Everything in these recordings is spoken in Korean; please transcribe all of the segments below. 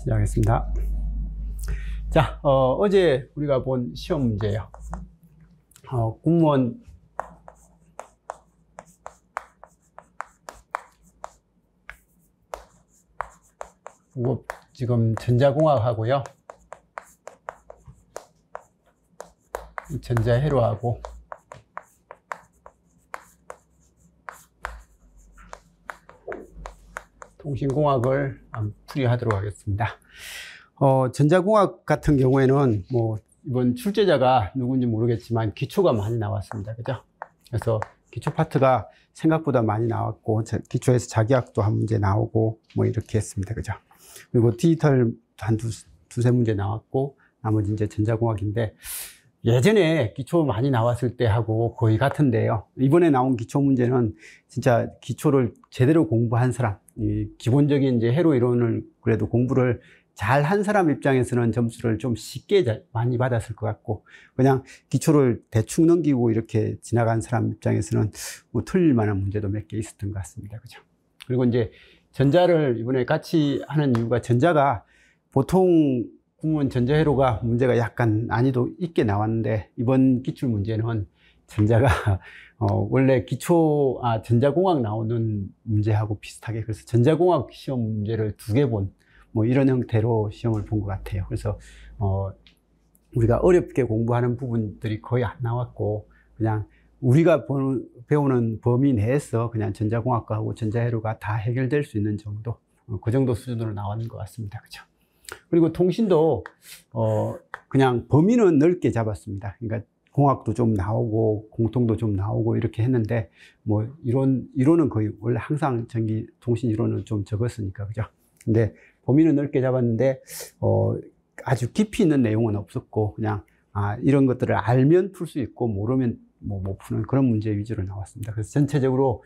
시작하겠습니다. 자, 어제 우리가 본 시험 문제예요. 공무원 지금 전자공학하고요, 전자회로하고 통신공학을 풀이하도록 하겠습니다. 전자공학 같은 경우에는 뭐 이번 출제자가 누군지 모르겠지만 기초가 많이 나왔습니다. 그죠? 그래서 기초 파트가 생각보다 많이 나왔고, 기초에서 자기학도 한 문제 나오고 뭐 이렇게 했습니다. 그죠? 그리고 디지털 한 두세 문제 나왔고, 나머지 이제 전자공학인데, 예전에 기초 많이 나왔을 때 하고 거의 같은데요. 이번에 나온 기초 문제는 진짜 기초를 제대로 공부한 사람, 이 기본적인 이제 회로 이론을 그래도 공부를 잘 한 사람 입장에서는 점수를 좀 쉽게 많이 받았을 것 같고, 그냥 기초를 대충 넘기고 이렇게 지나간 사람 입장에서는 뭐 틀릴 만한 문제도 몇 개 있었던 것 같습니다. 그죠? 그리고 이제 전자를 이번에 같이 하는 이유가, 전자가 보통 공무원 전자회로가 문제가 약간 난이도 있게 나왔는데, 이번 기출 문제는 전자가 원래 전자공학 나오는 문제하고 비슷하게, 그래서 전자공학 시험 문제를 2개 본 뭐 이런 형태로 시험을 본 것 같아요. 그래서 우리가 어렵게 공부하는 부분들이 거의 안 나왔고, 그냥 우리가 배우는 범위 내에서 그냥 전자공학과하고 전자회로가 다 해결될 수 있는 정도, 그 정도 수준으로 나왔는 것 같습니다. 그죠? 그리고 통신도 그냥 범위는 넓게 잡았습니다. 그러니까 공학도 좀 나오고 공통도 좀 나오고 이렇게 했는데, 뭐 이론은 거의 원래 항상 통신 이론은 좀 적었으니까, 그죠? 근데 범위는 넓게 잡았는데 아주 깊이 있는 내용은 없었고, 그냥 이런 것들을 알면 풀 수 있고 모르면 못 푸는 그런 문제 위주로 나왔습니다. 그래서 전체적으로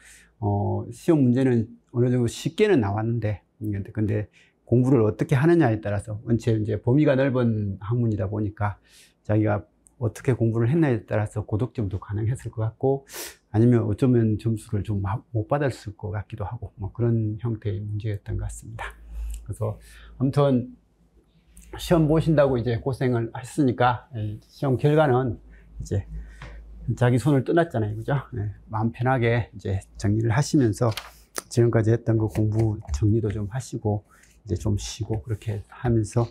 시험 문제는 어느 정도 쉽게는 나왔는데, 근데 공부를 어떻게 하느냐에 따라서, 원체 이제 범위가 넓은 학문이다 보니까 자기가 어떻게 공부를 했냐에 따라서 고득점도 가능했을 것 같고, 아니면 어쩌면 점수를 좀 못 받았을 것 같기도 하고, 뭐 그런 형태의 문제였던 것 같습니다. 그래서 아무튼 시험 보신다고 이제 고생을 하셨으니까, 시험 결과는 이제 자기 손을 떠났잖아요. 그죠? 마음 편하게 이제 정리를 하시면서 지금까지 했던 거 공부 정리도 좀 하시고, 이제 좀 쉬고 그렇게 하면서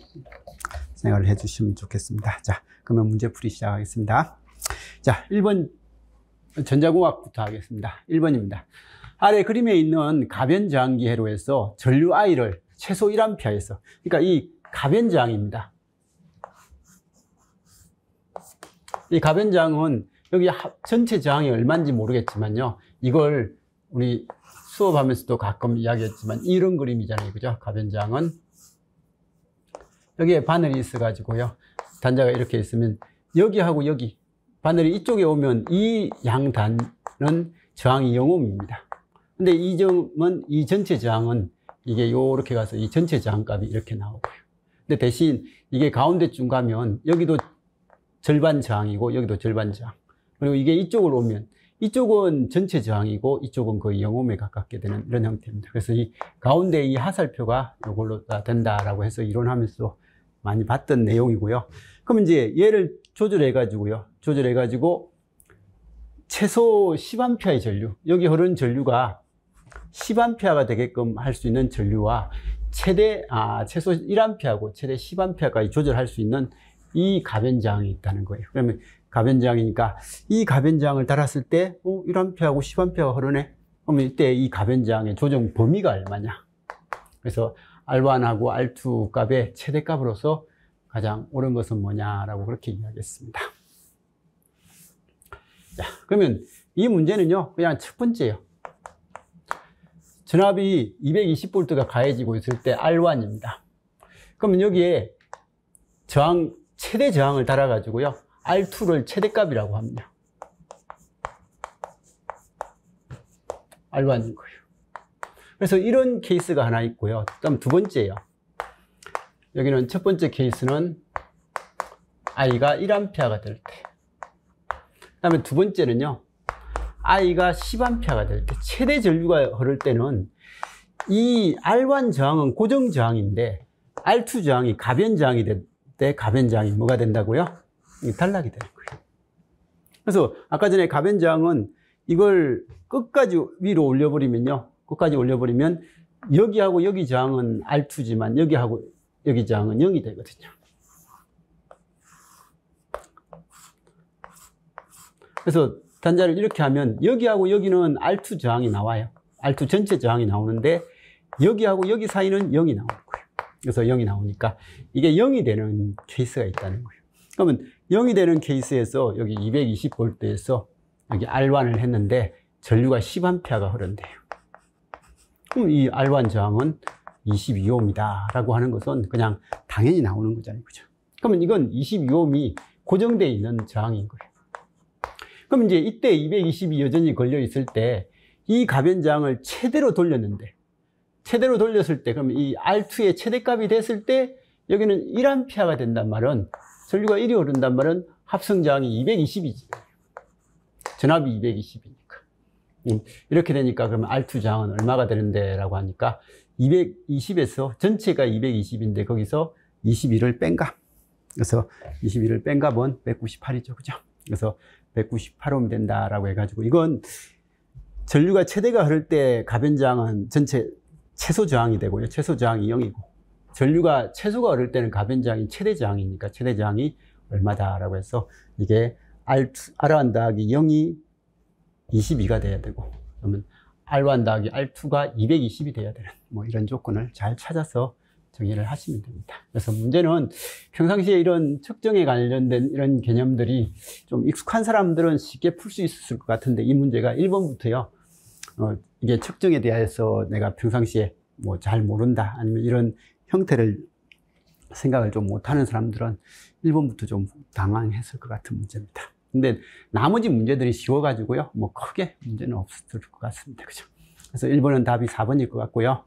생각을 해 주시면 좋겠습니다. 자, 그러면 문제풀이 시작하겠습니다. 자, 1번 전자공학부터 하겠습니다. 1번입니다. 아래 그림에 있는 가변저항기 회로에서 전류 I를 최소 1A에서, 그러니까 이 가변저항입니다. 이 가변저항은 여기 전체 저항이 얼마인지 모르겠지만요, 이걸 우리 수업하면서도 가끔 이야기했지만 이런 그림이잖아요. 그죠? 가변저항은 여기에 바늘이 있어 가지고요, 단자가 이렇게 있으면 여기하고 여기 바늘이 이쪽에 오면 이 양단은 저항이 0옴입니다. 근데 이 점은, 이 전체 저항은 이게 요렇게 가서 이 전체 저항값이 이렇게 나오고요. 근데 대신 이게 가운데쯤 가면 여기도 절반 저항이고 여기도 절반 저항, 그리고 이게 이쪽으로 오면 이쪽은 전체 저항이고 이쪽은 거의 0옴에 가깝게 되는 이런 형태입니다. 그래서 이 가운데 이 하살표가 이걸로 된다라고 해서 이론하면서 많이 봤던 내용이고요. 그럼 이제 얘를 조절해가지고 최소 10A의 전류, 여기 흐르는 전류가 10A가 되게끔 할 수 있는 전류와 최소 1A하고 최대 10A까지 조절할 수 있는 이 가변저항이 있다는 거예요. 그러면 가변저항이니까 이 가변저항을 달았을 때 1A하고 10A가 흐르네? 그러면 이때 이 가변저항의 조정 범위가 얼마냐? 그래서 R1하고 R2 값의 최대값으로서 가장 옳은 것은 뭐냐라고 그렇게 이야기했습니다. 자, 그러면 이 문제는요, 그냥 첫 번째예요. 전압이 220V가 가해지고 있을 때 R1입니다. 그러면 여기에 최대 저항을 달아가지고요, R2를 최대값이라고 합니다. R1인 거예요. 그래서 이런 케이스가 하나 있고요. 그다음 두 번째예요. 여기는 첫 번째 케이스는 I가 1A가 될 때. 그 다음에 두 번째는요, I가 10A가 될 때, 최대 전류가 흐를 때는 이 R1 저항은 고정 저항인데 R2 저항이 가변 저항이 될 때 가변 저항이 뭐가 된다고요? 단락이 되는 거예요. 그래서 아까 전에 가변 저항은 이걸 끝까지 위로 올려버리면요. 끝까지 올려버리면 여기하고 여기 저항은 R2지만 여기하고 여기 저항은 0이 되거든요. 그래서 단자를 이렇게 하면 여기하고 여기는 R2 저항이 나와요. R2 전체 저항이 나오는데 여기하고 여기 사이는 0이 나오는 거예요. 그래서 0이 나오니까 이게 0이 되는 케이스가 있다는 거예요. 그러면 0이 되는 케이스에서 여기 220V에서 여기 R1을 했는데 전류가 10A가 흐른대요. 그럼 이 R1 저항은 22ohm이다 라고 하는 것은 그냥 당연히 나오는 거잖아요. 그죠? 그러면 이건 22ohm이 고정되어 있는 저항인 거예요. 그럼 이제 이때 220이 여전히 걸려 있을 때 이 가변 저항을 최대로 돌렸는데, 최대로 돌렸을 때, 그럼 이 R2의 최대값이 됐을 때 여기는 1A가 된단 말은, 전류가 1이 흐른단 말은 합성 저항이 220이지. 전압이 220이니까. 이렇게 되니까 그러면 R2 저항은 얼마가 되는데 라고 하니까 220에서 전체가 220인데 거기서 21을 뺀 값. 그래서 21을 뺀 값은 198이죠. 그죠? 그래서 198오hm 된다라고 해가지고 이건 전류가 최대가 흐를 때 가변 저항은 전체 최소 저항이 되고요. 최소 저항이 0이고 전류가 최소가 흐를 때는 가변 저항이 최대 저항이니까 최대 저항이 얼마다라고 해서 이게 R1 더하기 0이 22가 돼야 되고 그러면 R1 더하기 R2가 220이 돼야 되는 뭐 이런 조건을 잘 찾아서 정의를 하시면 됩니다. 그래서 문제는 평상시에 이런 측정에 관련된 이런 개념들이 좀 익숙한 사람들은 쉽게 풀 수 있을 것 같은데 이 문제가 1번부터요. 이게 측정에 대해서 내가 평상시에 뭐 잘 모른다 아니면 이런 형태를 생각을 좀 못하는 사람들은 1번부터 좀 당황했을 것 같은 문제입니다. 근데 나머지 문제들이 쉬워가지고요. 뭐 크게 문제는 없을 것 같습니다. 그죠? 그래서 1번은 답이 4번일 것 같고요.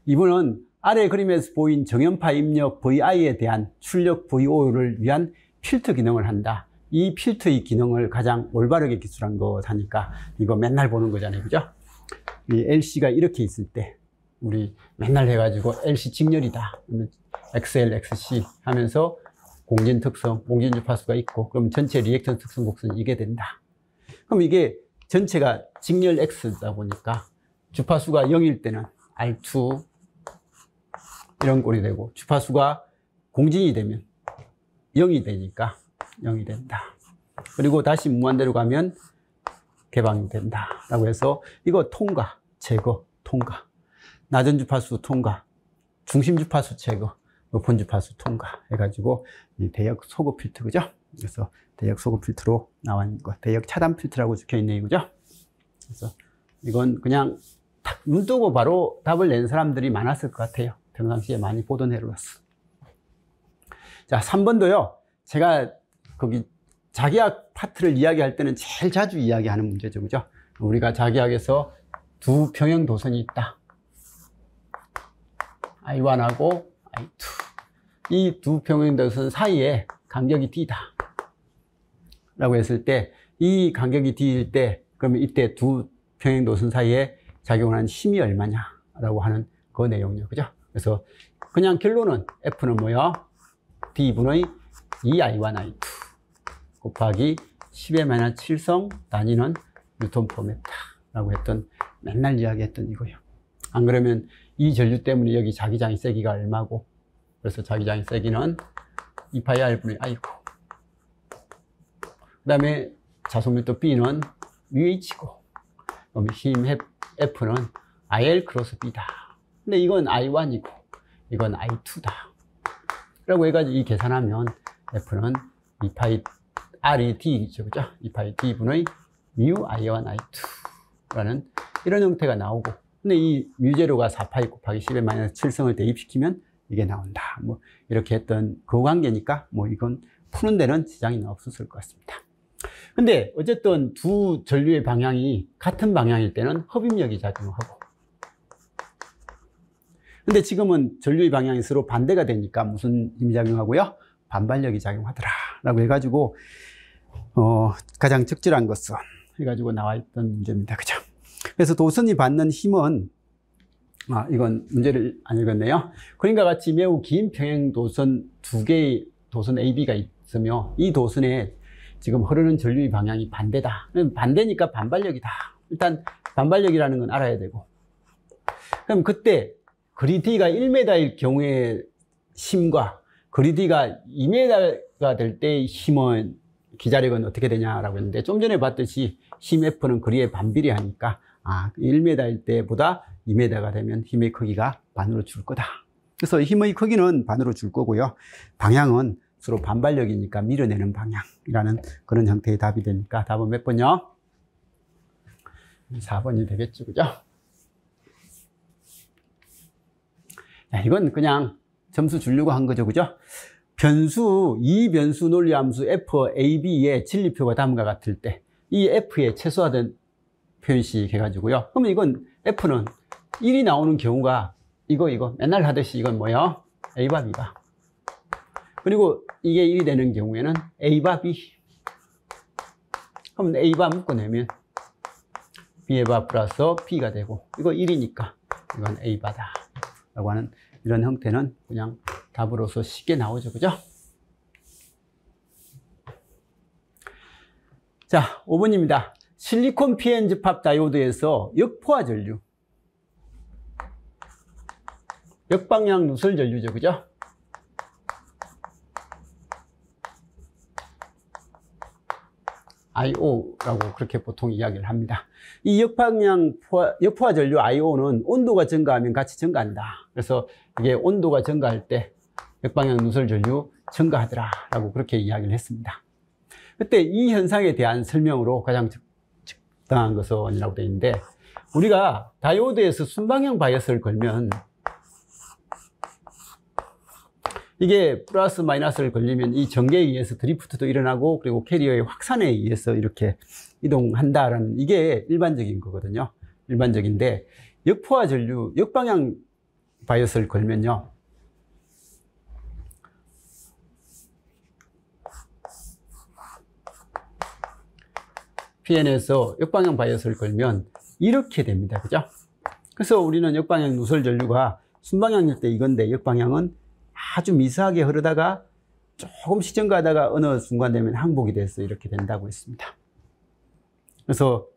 2번은 아래 그림에서 보인 정연파 입력 VI에 대한 출력 VO를 위한 필터 기능을 한다. 이 필터의 기능을 가장 올바르게 기술한 거다니까 이거 맨날 보는 거잖아요. 그죠? 이 LC가 이렇게 있을 때 우리 맨날 해가지고 LC 직렬이다. XL, XC 하면서 공진 특성, 공진 주파수가 있고 그럼 전체 리액턴 특성 곡선이 이게 된다. 그럼 이게 전체가 직렬 X다 보니까 주파수가 0일 때는 R2 이런 꼴이 되고 주파수가 공진이 되면 0이 되니까 0이 된다. 그리고 다시 무한대로 가면 개방이 된다 라고 해서 이거 통과, 제거, 통과, 낮은 주파수 통과, 중심 주파수 제거, 높은 주파수 통과 해가지고 이 대역 소급 필터 그죠? 그래서 대역 소급 필터로 나와 있는 거 대역 차단 필터라고 적혀 있네요. 그죠? 그래서 이건 그냥 딱 눈 뜨고 바로 답을 낸 사람들이 많았을 것 같아요. 평상시에 많이 보던 해로서. 자, 3번도요. 제가 거기 자기학 파트를 이야기할 때는 제일 자주 이야기하는 문제죠. 그죠? 우리가 자기학에서 두 평형 도선이 있다. I1하고 I2. 이 두 평형 도선 사이에 간격이 D다. 라고 했을 때, 이 간격이 D일 때, 그러면 이때 두 평형 도선 사이에 작용하는 힘이 얼마냐? 라고 하는 그 내용이요. 그죠? 그래서 그냥 결론은 F는 뭐야? D분의 2I1, I2 곱하기 10의 -7성 단위는 뉴턴/미터라고 했던 맨날 이야기했던 이거예요. 안 그러면 이 전류 때문에 여기 자기장의 세기가 얼마고 그래서 자기장의 세기는 2πr분의 I고 그 다음에 자속밀도 B는 μH고 그럼 힘 F는 IL 크로스 B다. 근데 이건 I1이고 이건 I2다 라고 해가지고 이 계산하면 F는 2π R이 D죠. 그죠? 2π D분의 μ I1 I2 라는 이런 형태가 나오고 근데 이 μ제로가 4π 곱하기 10의 -7성을 대입시키면 이게 나온다. 뭐 이렇게 했던 그 관계니까 뭐 이건 푸는 데는 지장이 없었을 것 같습니다. 근데 어쨌든 두 전류의 방향이 같은 방향일 때는 흡입력이 작용하고 근데 지금은 전류의 방향이 서로 반대가 되니까 무슨 힘이 작용하고요? 반발력이 작용하더라 라고 해가지고 가장 적절한 것은 해가지고 나와 있던 문제입니다. 그죠? 그래서 도선이 받는 힘은 이건 문제를 안 읽었네요. 그림과 같이 매우 긴 평행 도선 두 개의 도선 AB가 있으며 이 도선에 지금 흐르는 전류의 방향이 반대다. 반대니까 반발력이다. 일단 반발력이라는 건 알아야 되고. 그럼 그때 거리 D가 1m일 경우에 힘과 거리 D가 2m가 될 때의 힘은 기자력은 어떻게 되냐라고 했는데 좀 전에 봤듯이 힘 F는 거리에 반비례하니까 1m일 때보다 2m가 되면 힘의 크기가 반으로 줄 거다. 그래서 힘의 크기는 반으로 줄 거고요. 방향은 서로 반발력이니까 밀어내는 방향이라는 그런 형태의 답이 되니까 답은 몇 번요? 4번이 되겠죠. 그죠? 이건 그냥 점수 주려고 한 거죠. 그죠? 이 변수 논리함수 f, a, b의 진리표가 다음과 같을 때 이 f의 최소화된 표현식 해가지고요. 그러면 이건 f는 1이 나오는 경우가 이거 맨날 하듯이 이건 뭐예요? a바 b바. 그리고 이게 1이 되는 경우에는 a바 b. 그럼 a바 묶어내면 b바 플러스 b가 되고 이거 1이니까 이건 a바다 라고 하는 이런 형태는 그냥 답으로서 쉽게 나오죠. 그죠? 자, 5번입니다. 실리콘 PN 접합 다이오드에서 역포화 전류, 역방향 누설 전류죠. 그죠? IO라고 그렇게 보통 이야기를 합니다. 이 역포화 전류 IO는 온도가 증가하면 같이 증가한다. 그래서 이게 온도가 증가할 때 역방향 누설 전류 증가하더라 라고 그렇게 이야기를 했습니다. 그때 이 현상에 대한 설명으로 가장 적당한 것은이라고 되어 있는데, 우리가 다이오드에서 순방향 바이어스를 걸면 이게 플러스 마이너스를 걸리면 이 전개에 의해서 드리프트도 일어나고 그리고 캐리어의 확산에 의해서 이렇게 이동한다라는 이게 일반적인 거거든요. 일반적인데 역포화 전류, 역방향 바이어스를 걸면요, PN에서 역방향 바이어스를 걸면 이렇게 됩니다. 그죠? 그래서 우리는 역방향 누설 전류가 순방향일 때 이건데 역방향은 아주 미세하게 흐르다가 조금씩 증가하다가 어느 순간 되면 항복이 돼서 이렇게 된다고 했습니다. 그래서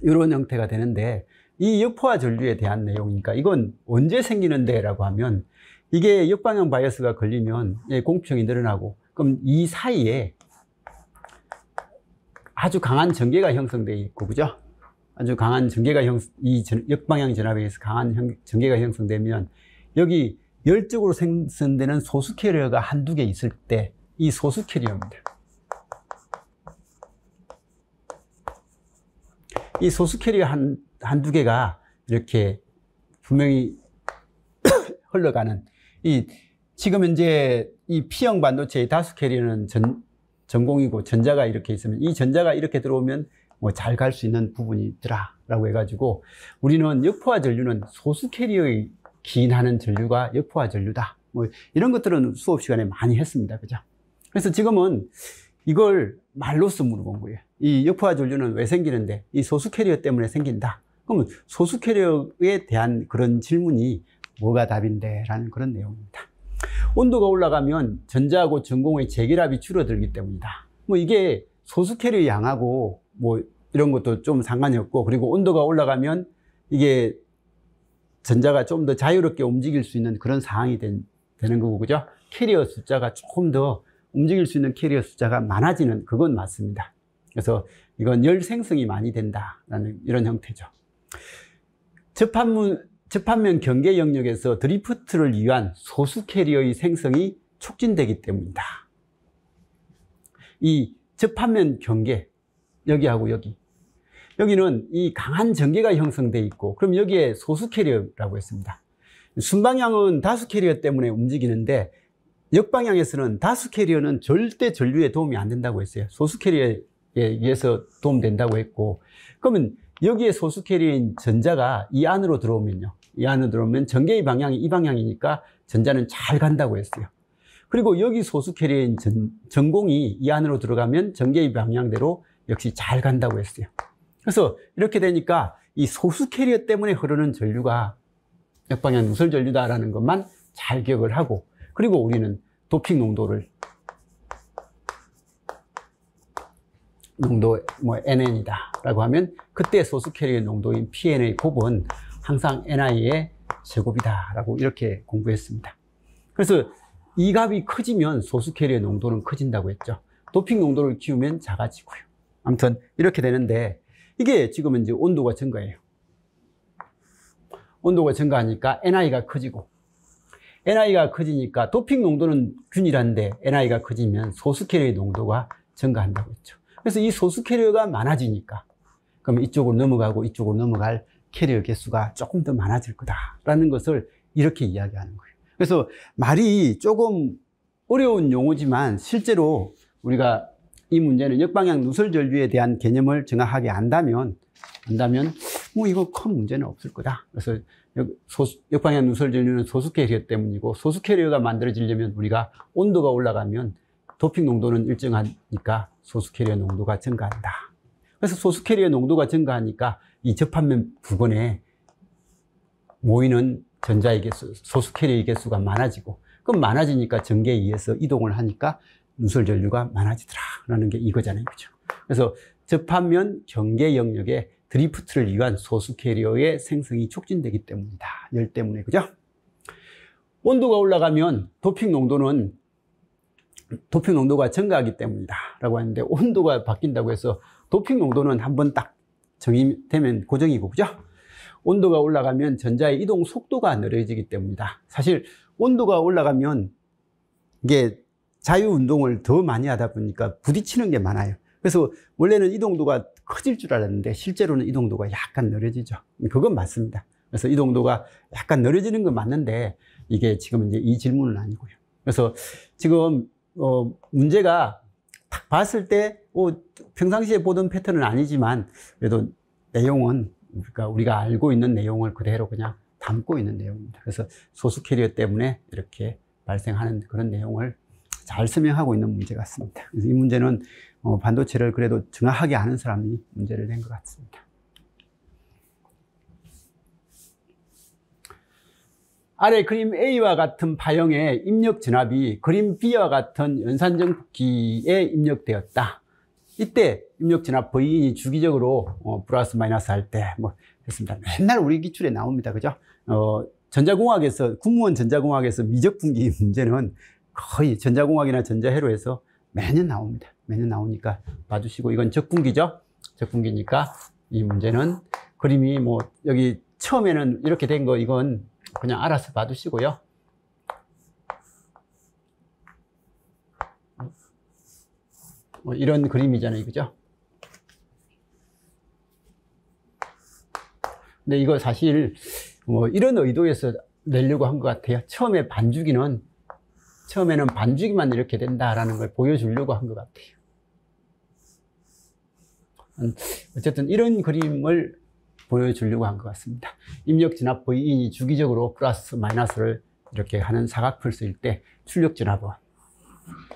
이런 형태가 되는데 이 역포화 전류에 대한 내용이니까 이건 언제 생기는데 라고 하면 이게 역방향 바이어스가 걸리면 공평이 늘어나고 그럼 이 사이에 아주 강한 전개가 형성되어 있고, 그죠? 아주 강한 전개가 역방향 전압에 의해서 강한 전개가 형성되면 여기 열적으로 생성되는 소수 캐리어가 한두 개 있을 때 이 소수 캐리어입니다. 이 소수 캐리어 한두 개가 이렇게 분명히 흘러가는 지금 현재 이 P형 반도체의 다수 캐리어는 전공이고 전자가 이렇게 있으면 이 전자가 이렇게 들어오면 뭐 잘 갈 수 있는 부분이 있더라 라고 해가지고 우리는 역포화 전류는 소수 캐리어의 기인하는 전류가 역포화 전류다. 뭐 이런 것들은 수업 시간에 많이 했습니다. 그죠? 그래서 지금은 이걸 말로써 물어본 거예요. 이 역포화 전류는 왜 생기는데? 이 소수 캐리어 때문에 생긴다. 그러면 소수 캐리어에 대한 그런 질문이 뭐가 답인데? 라는 그런 내용입니다. 온도가 올라가면 전자하고 전공의 재결합이 줄어들기 때문이다. 뭐 이게 소수 캐리어 양하고 뭐 이런 것도 좀 상관이 없고, 그리고 온도가 올라가면 이게 전자가 좀 더 자유롭게 움직일 수 있는 그런 상황이 되는 거고, 그죠? 캐리어 숫자가 조금 더 움직일 수 있는 캐리어 숫자가 많아지는, 그건 맞습니다. 그래서 이건 열 생성이 많이 된다라는 이런 형태죠. 접합면 경계 영역에서 드리프트를 위한 소수 캐리어의 생성이 촉진되기 때문이다. 이 접합면 경계, 여기하고 여기는 이 강한 전개가 형성되어 있고, 그럼 여기에 소수 캐리어라고 했습니다. 순방향은 다수 캐리어 때문에 움직이는데 역방향에서는 다수 캐리어는 절대 전류에 도움이 안 된다고 했어요. 소수 캐리어에 의해서 도움된다고 했고, 그러면 여기에 소수 캐리어인 전자가 이 안으로 들어오면요, 이 안으로 들어오면 전개의 방향이 이 방향이니까 전자는 잘 간다고 했어요. 그리고 여기 소수 캐리어인 전공이 이 안으로 들어가면 전개의 방향대로 역시 잘 간다고 했어요. 그래서 이렇게 되니까 이 소수 캐리어 때문에 흐르는 전류가 역방향 누설 전류다라는 것만 잘 기억을 하고, 그리고 우리는 도핑 농도 NN이다 라고 하면 그때 소수 캐리어 농도인 PN의 곱은 항상 NI의 제곱이다 라고 이렇게 공부했습니다. 그래서 이 값이 커지면 소수 캐리어 농도는 커진다고 했죠. 도핑 농도를 키우면 작아지고요. 아무튼 이렇게 되는데, 이게 지금은 이제 온도가 증가해요. 온도가 증가하니까 NI가 커지고, NI가 커지니까 도핑 농도는 균일한데 NI가 커지면 소수 캐리어 농도가 증가한다고 했죠. 그래서 이 소수 캐리어가 많아지니까, 그럼 이쪽으로 넘어가고 이쪽으로 넘어갈 캐리어 개수가 조금 더 많아질 거다라는 것을 이렇게 이야기하는 거예요. 그래서 말이 조금 어려운 용어지만 실제로 우리가 이 문제는 역방향 누설 전류에 대한 개념을 정확하게 안다면 뭐 이거 큰 문제는 없을 거다. 그래서 역방향 누설 전류는 소수 캐리어 때문이고, 소수 캐리어가 만들어지려면 우리가 온도가 올라가면 도핑 농도는 일정하니까 소수 캐리어 농도가 증가한다. 그래서 소수 캐리어 농도가 증가하니까 이 접합면 부근에 모이는 전자의 개수, 소수 캐리어의 개수가 많아지고, 그럼 많아지니까 전개에 의해서 이동을 하니까 누설 전류가 많아지더라라는 게 이거잖아요, 그죠? 그래서 접합면 경계 영역에 드리프트를 위한 소수 캐리어의 생성이 촉진되기 때문이다. 열 때문에, 그죠? 온도가 올라가면 도핑 농도가 증가하기 때문이다 라고 하는데, 온도가 바뀐다고 해서 도핑 농도는 한번 딱 정의되면 고정이고, 그죠? 온도가 올라가면 전자의 이동 속도가 느려지기 때문이다. 사실 온도가 올라가면 이게 자유운동을 더 많이 하다 보니까 부딪히는 게 많아요. 그래서 원래는 이동도가 커질 줄 알았는데 실제로는 이동도가 약간 느려지죠. 그건 맞습니다. 그래서 이동도가 약간 느려지는 건 맞는데, 이게 지금 이제 이 질문은 아니고요. 그래서 지금 문제가 딱 봤을 때 평상시에 보던 패턴은 아니지만 그래도 내용은 그러니까 우리가 알고 있는 내용을 그대로 그냥 담고 있는 내용입니다. 그래서 소수 캐리어 때문에 이렇게 발생하는 그런 내용을 잘 설명하고 있는 문제 같습니다. 그래서 이 문제는 반도체를 그래도 정확하게 아는 사람이 문제를 낸 것 같습니다. 아래 그림 A와 같은 파형의 입력 전압이 그림 B와 같은 연산정폭기에 입력되었다. 이때 입력 전압 V인이 주기적으로 플러스 마이너스 할 때 뭐 했습니다. 맨날 우리 기출에 나옵니다. 그죠? 군무원 전자공학에서 미적 분기 문제는 거의 전자공학이나 전자회로에서 매년 나옵니다. 매년 나오니까 봐주시고, 이건 적분기죠? 적분기니까 이 문제는 그림이 뭐 여기 처음에는 이렇게 된 거 이건 그냥 알아서 봐두시고요. 뭐 이런 그림이잖아요, 그죠? 근데 이거 사실 뭐 이런 의도에서 내려고 한 것 같아요. 처음에는 반주기만 이렇게 된다라는 걸 보여주려고 한 것 같아요. 어쨌든 이런 그림을 보여주려고 한 것 같습니다. 입력 전압 V인이 주기적으로 플러스 마이너스를 이렇게 하는 사각펄스일 때 출력 전압은,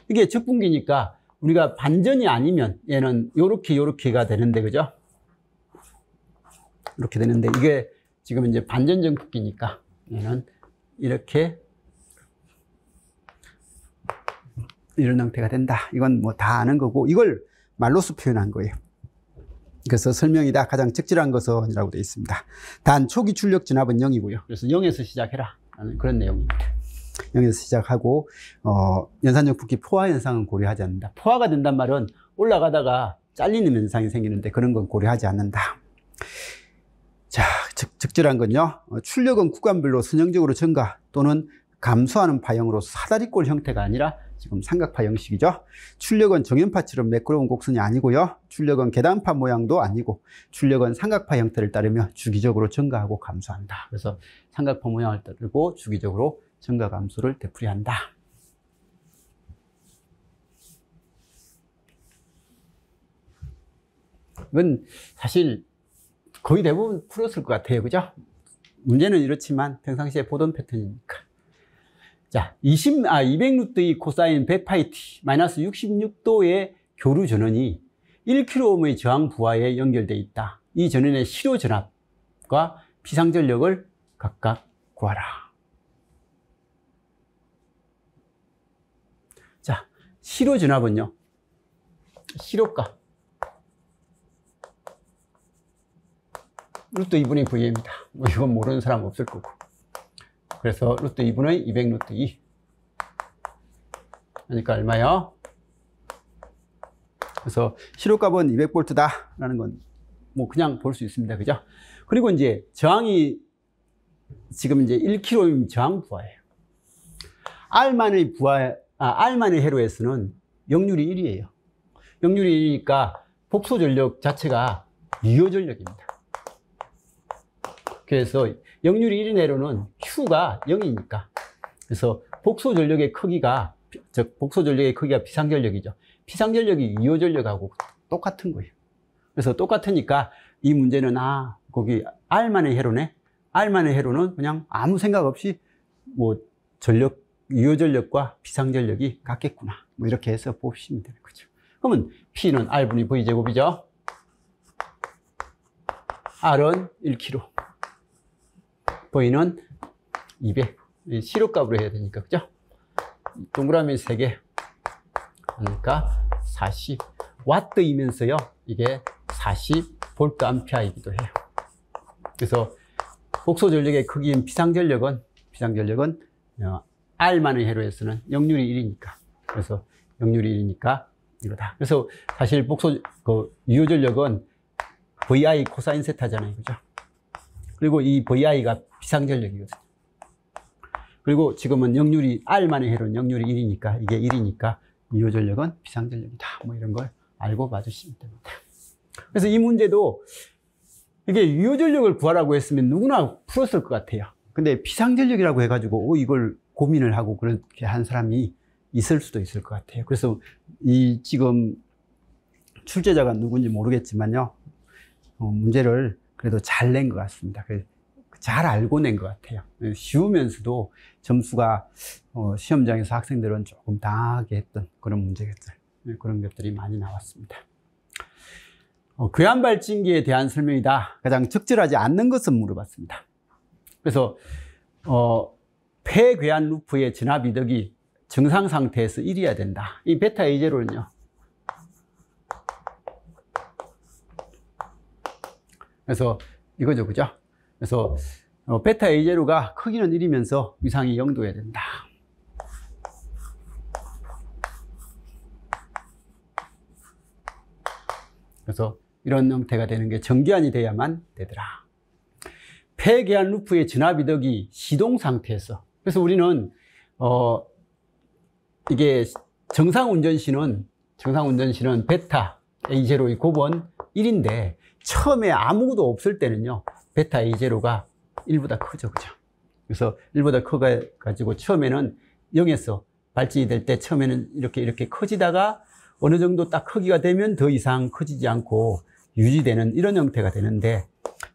이게 적분기니까 우리가 반전이 아니면 얘는 요렇게가 되는데, 그죠? 이렇게 되는데, 이게 지금 이제 반전 정폭기니까 얘는 이렇게 이런 형태가 된다. 이건 뭐 다 아는 거고, 이걸 말로써 표현한 거예요. 그래서 설명이다. 가장 적절한 것은이라고 되어 있습니다. 단 초기 출력 전압은 0이고요. 그래서 0에서 시작해라 라는 그런 내용입니다. 0에서 시작하고 연산정폭기 포화 현상은 고려하지 않는다. 포화가 된단 말은 올라가다가 잘리는 현상이 생기는데 그런 건 고려하지 않는다. 자, 적절한 건요. 출력은 구간별로 선형적으로 증가 또는 감소하는 파형으로 사다리꼴 형태가 아니라 지금 삼각파 형식이죠. 출력은 정연파처럼 매끄러운 곡선이 아니고요. 출력은 계단파 모양도 아니고, 출력은 삼각파 형태를 따르며 주기적으로 증가하고 감소한다. 그래서 삼각파 모양을 따르고 주기적으로 증가 감소를 되풀이한다. 이건 사실 거의 대부분 풀었을 것 같아요, 그죠? 문제는 이렇지만 평상시에 보던 패턴이니까. 자, 200루트의 코사인 100파이 마이너스 66도의 교류 전원이 1kΩ의 저항 부하에 연결되어 있다. 이 전원의 실효 전압 전력과 비상전력을 각각 구하라. 자, 시로 전압은요. 시로가 루트 2분의 V입니다. 뭐 이건 모르는 사람 없을 거고. 그래서 루트 2분의 200 루트 2. 그러니까 얼마요? 그래서 시로값은 200V다 라는 건 뭐 그냥 볼 수 있습니다. 그죠? 그리고 이제 저항이 지금 이제 1kg이면 저항 부하예요. R만의 회로에서는 역률이 1이에요. 역률이 1이니까 복소 전력 자체가 유효 전력입니다. 그래서 역률이 1인 회로는 Q가 0이니까. 그래서 복소 전력의 크기가, 즉 복소 전력의 크기가 비상전력이죠. 비상전력이 유효 전력하고 똑같은 거예요. 그래서 똑같으니까 이 문제는 거기 R만의 회로네. R만의 회로는 그냥 아무 생각 없이 뭐 전력, 유효 전력과 비상전력이 같겠구나. 뭐 이렇게 해서 보시면 되는 거죠. 그러면 P는 R분의 V제곱이죠. R은 1kg. V는 200. 시로값으로 해야 되니까, 그죠? 동그라미 3개. 그러니까 40. 와트이면서요, 이게 40V 암페어이기도 해요. 그래서 복소 전력의 크기인 비상전력은 R만의 회로에서는 역률이 1이니까. 그래서 역률이 1이니까 이거다. 그래서 사실 유효 전력은 VI 코사인 세타잖아요. 그죠? 그리고 이 VI가 비상전력이거든요. 그리고 지금은 R만의 회로는 역률이 1이니까, 이게 1이니까 유효 전력은 비상전력이다. 뭐 이런 걸 알고 봐주시면 됩니다. 그래서 이 문제도 이게 유효 전력을 구하라고 했으면 누구나 풀었을 것 같아요. 근데 비상전력이라고 해가지고 이걸 고민을 하고 그렇게 한 사람이 있을 수도 있을 것 같아요. 그래서 지금 출제자가 누군지 모르겠지만요, 문제를 그래도 잘 낸 것 같습니다. 잘 알고 낸 것 같아요. 쉬우면서도 점수가 시험장에서 학생들은 조금 당하게 했던 그런 문제겠죠. 그런 것들이 많이 나왔습니다. 괴한발진기에 대한 설명이다. 가장 적절하지 않는 것은 물어봤습니다. 그래서 폐괴한 루프의 전압 이득이 정상 상태에서 1이어야 된다. 이 베타 A제로는요, 그래서 이거죠, 그죠? 그래서 베타 A제로가 크기는 1이면서 위상이 0도여야 된다. 그래서 이런 형태가 되는 게 정기한이 돼야만 되더라. 폐괴한 루프의 전압 이득이 시동 상태에서, 그래서 우리는 이게 정상 운전시는 베타 A0의 곱은 1인데 처음에 아무것도 없을 때는요, 베타 A0가 1보다 크죠, 그죠? 그래서 1보다 커가지고 처음에는 0에서 발진이 될 때 처음에는 이렇게 커지다가 어느 정도 딱 크기가 되면 더 이상 커지지 않고 유지되는 이런 형태가 되는데,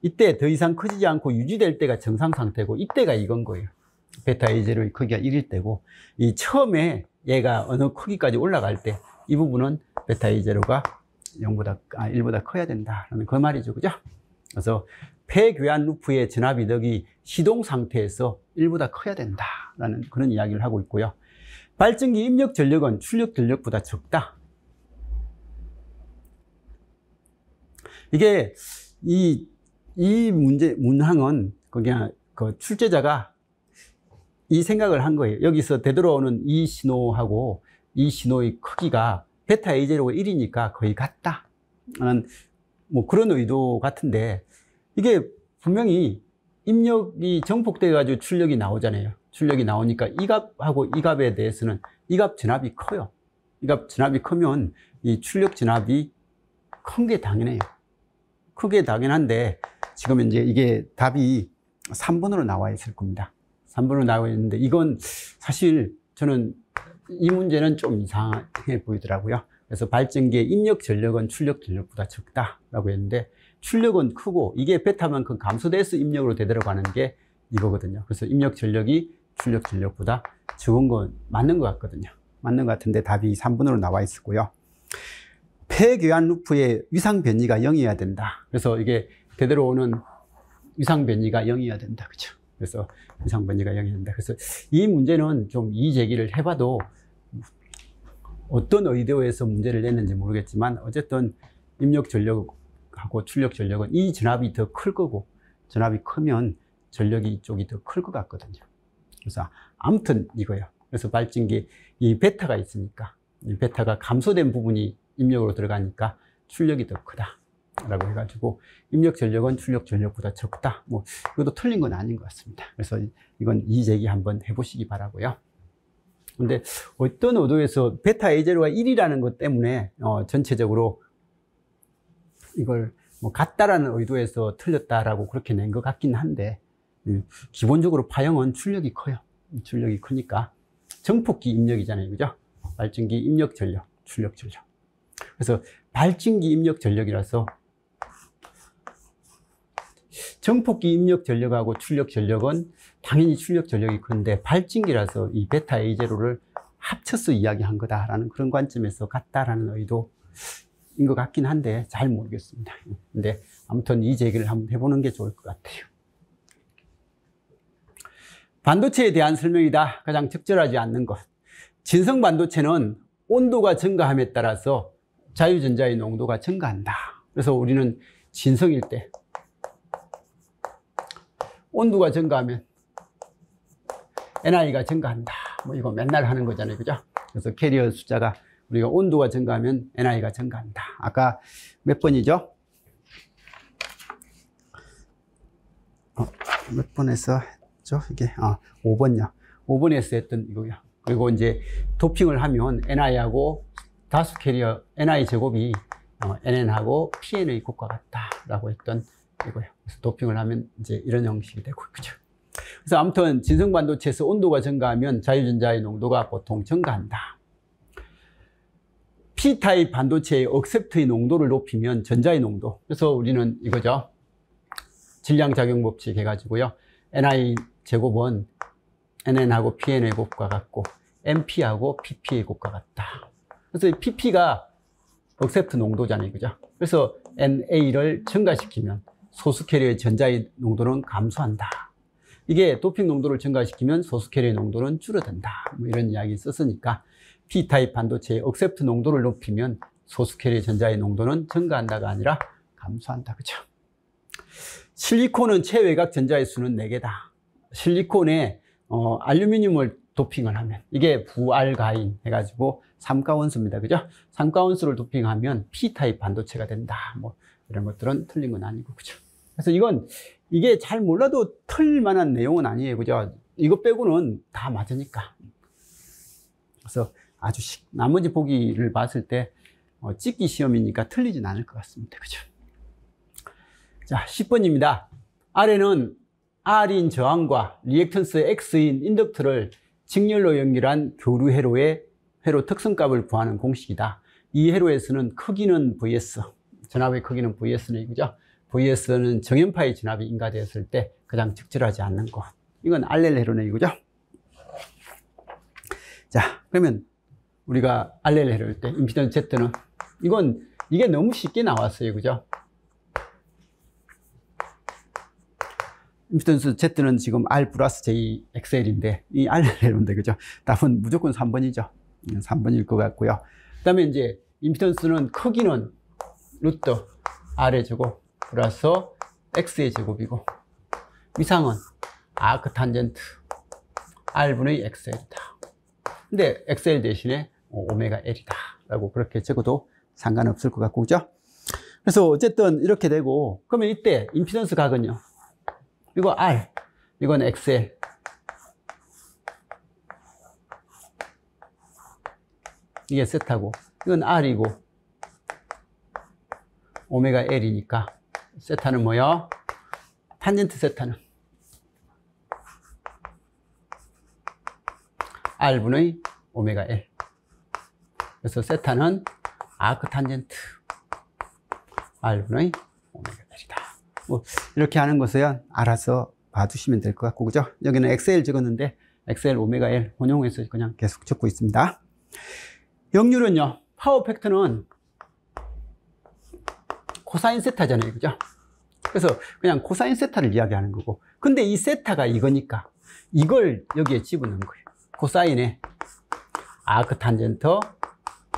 이때 더 이상 커지지 않고 유지될 때가 정상 상태고, 이때가 이건 거예요. 베타 A0의 크기가 1일 때고, 이 처음에 얘가 어느 크기까지 올라갈 때 이 부분은 베타 A0가 1보다 커야 된다라는 그 말이죠, 그죠? 그래서 폐괴한 루프의 전압 이득이 시동 상태에서 1보다 커야 된다라는 그런 이야기를 하고 있고요. 발전기 입력 전력은 출력 전력보다 적다. 이게 이 문항은 그냥 그 출제자가 이 생각을 한 거예요. 여기서 되돌아오는 이 신호하고 이 신호의 크기가 베타 A0가 1이니까 거의 같다. 뭐 그런 의도 같은데, 이게 분명히 입력이 정폭돼 가지고 출력이 나오잖아요. 출력이 나오니까 이 값하고 이 값에 대해서는 이 값 전압이 커요. 이 값 전압이 크면 이 출력 전압이 큰 게 당연해요. 크게 당연한데, 지금 이제 이게 답이 3번으로 나와 있을 겁니다. 3번으로 나와 있는데, 이건 사실 저는 이 문제는 좀 이상해 보이더라고요. 그래서 발전기의 입력 전력은 출력 전력보다 적다라고 했는데, 출력은 크고 이게 베타만큼 감소돼서 입력으로 되돌아가는 게 이거거든요. 그래서 입력 전력이 출력 전력보다 적은 건 맞는 것 같거든요. 맞는 것 같은데 답이 3번으로 나와 있었고요. 폐괴한 루프의 위상 변이가 0이어야 된다. 그래서 이게 되돌아오는 위상 변이가 0이어야 된다. 그죠? 그래서 위상 변이가 0이어야 된다. 그래서 이 문제는 좀 이의제기를 해봐도 어떤 의도에서 문제를 냈는지 모르겠지만 어쨌든 입력 전력하고 출력 전력은 이 전압이 더 클 거고 전압이 크면 전력이 이쪽이 더 클 것 같거든요. 그래서 아무튼 이거예요. 그래서 발진기 이 베타가 있으니까 이 베타가 감소된 부분이 입력으로 들어가니까 출력이 더 크다 라고 해가지고 입력 전력은 출력 전력보다 적다. 뭐 이것도 틀린 건 아닌 것 같습니다. 그래서 이건 이의제기 한번 해보시기 바라고요. 근데 어떤 의도에서 베타 A0가 1이라는 것 때문에 전체적으로 이걸 뭐 같다라는 의도에서 틀렸다라고 그렇게 낸 것 같긴 한데 기본적으로 파형은 출력이 커요. 출력이 크니까 정폭기 입력이잖아요. 그죠? 발진기 입력 전력, 출력 전력. 그래서 발진기 입력 전력이라서 정폭기 입력 전력하고 출력 전력은 당연히 출력 전력이 큰데 발진기라서 이 베타 A0를 합쳐서 이야기한 거다라는 그런 관점에서 같다라는 의도인 것 같긴 한데 잘 모르겠습니다. 근데 아무튼 이 제기를 한번 해보는 게 좋을 것 같아요. 반도체에 대한 설명이다. 가장 적절하지 않는 것. 진성 반도체는 온도가 증가함에 따라서 자유전자의 농도가 증가한다. 그래서 우리는 진성일 때 온도가 증가하면 NI가 증가한다. 뭐 이거 맨날 하는 거잖아요. 그죠? 그래서 캐리어 숫자가 우리가 온도가 증가하면 NI가 증가한다. 아까 몇 번이죠? 몇 번에서 했죠? 이게 5번요. 5번에서 했던 이거요. 그리고 이제 도핑을 하면 NI하고 다수 캐리어 NI 제곱이 NN하고 PN의 곱과 같다라고 했던 이거요. 그래서 도핑을 하면 이제 이런 형식이 되고 그죠. 그래서 아무튼 진성 반도체에서 온도가 증가하면 자유전자의 농도가 보통 증가한다. P타입 반도체의 억셉트의 농도를 높이면 전자의 농도. 그래서 우리는 이거죠. 질량작용 법칙 해가지고요. NI 제곱은 NN하고 PN의 곱과 같고 NP하고 PP의 곱과 같다. 그래서 PP가 억셉트 농도잖아요. 그죠? 그래서 NA를 증가시키면 소수 캐리어의 전자의 농도는 감소한다. 이게 도핑 농도를 증가시키면 소수 캐리어의 농도는 줄어든다. 뭐 이런 이야기 썼으니까 P타입 반도체의 억셉트 농도를 높이면 소수 캐리어 전자의 농도는 증가한다가 아니라 감소한다. 그죠? 실리콘은 체외곽 전자의 수는 4개다. 실리콘에 알루미늄을 도핑을 하면 이게 부알가인 해가지고 삼가원수입니다. 그죠? 삼가원수를 도핑하면 P타입 반도체가 된다. 뭐 이런 것들은 틀린 건 아니고 그죠? 그래서 이게 잘 몰라도 틀릴 만한 내용은 아니에요. 그죠? 이거 빼고는 다 맞으니까. 그래서 아주 나머지 보기를 봤을 때 찍기 시험이니까 틀리진 않을 것 같습니다. 그죠? 자, 10번입니다. 아래는 R인 저항과 리액턴스 X인 인덕터를 직렬로 연결한 교류 회로의 회로 특성값을 구하는 공식이다. 이 회로에서는 크기는 VS, 전압의 크기는 VS는 이거죠. VS는 정연파의 전압이 인가되었을 때 가장 적절하지 않는 것. 이건 알렐 회로네 이거죠. 자, 그러면 우리가 알렐 회로일 때 임피던스 Z는 이게 너무 쉽게 나왔어요. 그죠? 임피던스 Z는 지금 R 플러스 J XL인데 이 알렐 회로인데 그죠? 답은 무조건 3번이죠. 3번일 것 같고요. 그 다음에 이제 임피던스는 크기는 루트 R의 제곱 플러스 X의 제곱이고 위상은 아크 탄젠트 R분의 XL이다. 근데 XL 대신에 오메가 L이다 라고 그렇게 적어도 상관없을 것 같고 그죠? 그래서 어쨌든 이렇게 되고 그러면 이때 임피던스 각은요. 이거 R, 이건 XL. 이게 세타고 이건 R이고 오메가 L이니까 세타는 뭐요? 탄젠트 세타는 R분의 오메가 L. 그래서 세타는 아크 탄젠트 R분의 오메가 L이다. 뭐 이렇게 하는 것을 알아서 봐두시면 될 것 같고 그죠? 여기는 XL 적었는데 XL 오메가 L 혼용해서 그냥 계속 적고 있습니다. 역률은요, 파워 팩터는 코사인 세타잖아요. 그죠? 그래서 그냥 코사인 세타를 이야기하는 거고. 근데 이 세타가 이거니까 이걸 여기에 집어넣은 거예요. 코사인의 아크 탄젠트